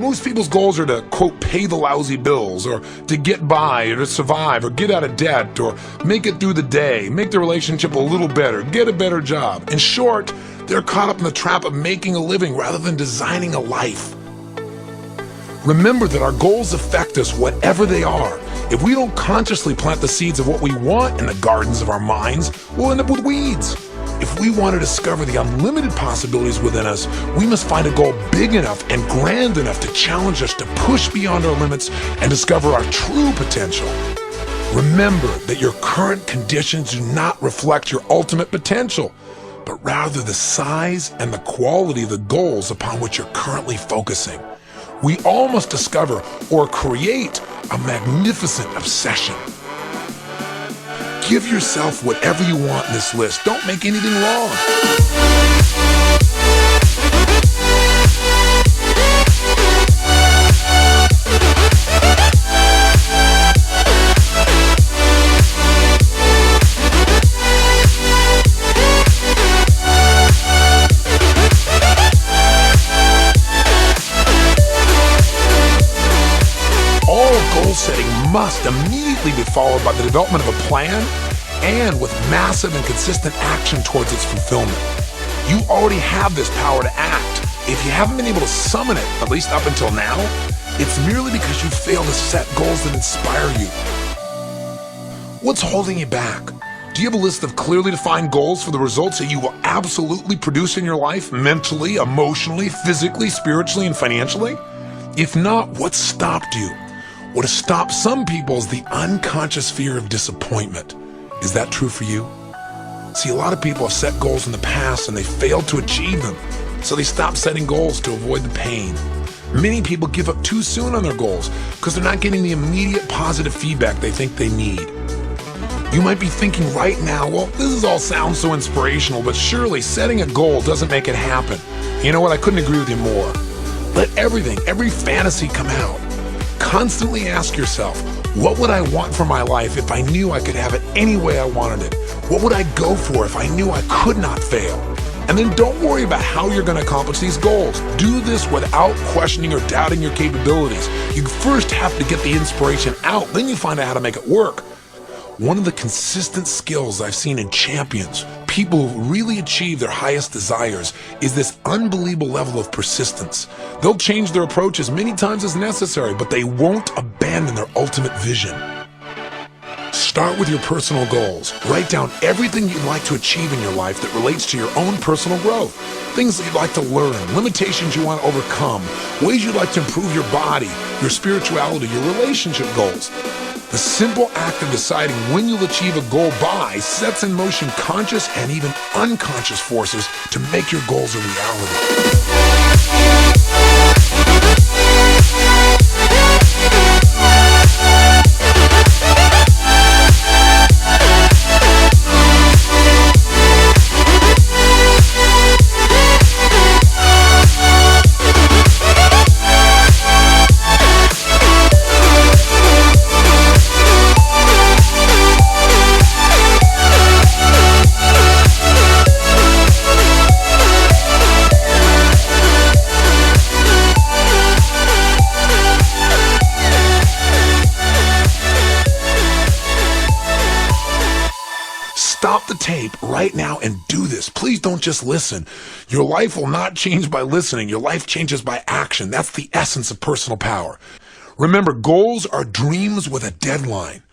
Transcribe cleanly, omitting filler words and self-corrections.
Most people's goals are to, quote, pay the lousy bills, or to get by, or to survive, or get out of debt, or make it through the day, make the relationship a little better, get a better job. In short, they're caught up in the trap of making a living rather than designing a life. Remember that our goals affect us whatever they are. If we don't consciously plant the seeds of what we want in the gardens of our minds, we'll end up with weeds. If we want to discover the unlimited possibilities within us, we must find a goal big enough and grand enough to challenge us to push beyond our limits and discover our true potential. Remember that your current conditions do not reflect your ultimate potential, but rather the size and the quality of the goals upon which you're currently focusing. We all must discover or create a magnificent obsession. Give yourself whatever you want in this list. Don't make anything wrong. Goal setting must immediately be followed by the development of a plan and with massive and consistent action towards its fulfillment. You already have this power to act. If you haven't been able to summon it, at least up until now, it's merely because you failed to set goals that inspire you. What's holding you back? Do you have a list of clearly defined goals for the results that you will absolutely produce in your life, mentally, emotionally, physically, spiritually, and financially? If not, what stopped you? What has stopped some people is the unconscious fear of disappointment. Is that true for you? See, a lot of people have set goals in the past and they failed to achieve them, so they stop setting goals to avoid the pain. Many people give up too soon on their goals because they're not getting the immediate positive feedback they think they need. You might be thinking right now, well, this all sounds so inspirational, but surely setting a goal doesn't make it happen. You know what? I couldn't agree with you more. Let everything, every fantasy come out. Constantly ask yourself, what would I want for my life if I knew I could have it any way I wanted it? What would I go for if I knew I could not fail? And then don't worry about how you're going to accomplish these goals. Do this without questioning or doubting your capabilities. You first have to get the inspiration out, then you find out how to make it work. One of the consistent skills I've seen in champions, people who really achieve their highest desires, is this unbelievable level of persistence. They'll change their approach as many times as necessary, but they won't abandon their ultimate vision. Start with your personal goals. Write down everything you'd like to achieve in your life that relates to your own personal growth. Things that you'd like to learn, limitations you want to overcome, ways you'd like to improve your body, your spirituality, your relationship goals. The simple act of deciding when you'll achieve a goal by sets in motion conscious and even unconscious forces to make your goals a reality. Stop the tape right now and do this. Please don't just listen. Your life will not change by listening. Your life changes by action. That's the essence of personal power. Remember, goals are dreams with a deadline.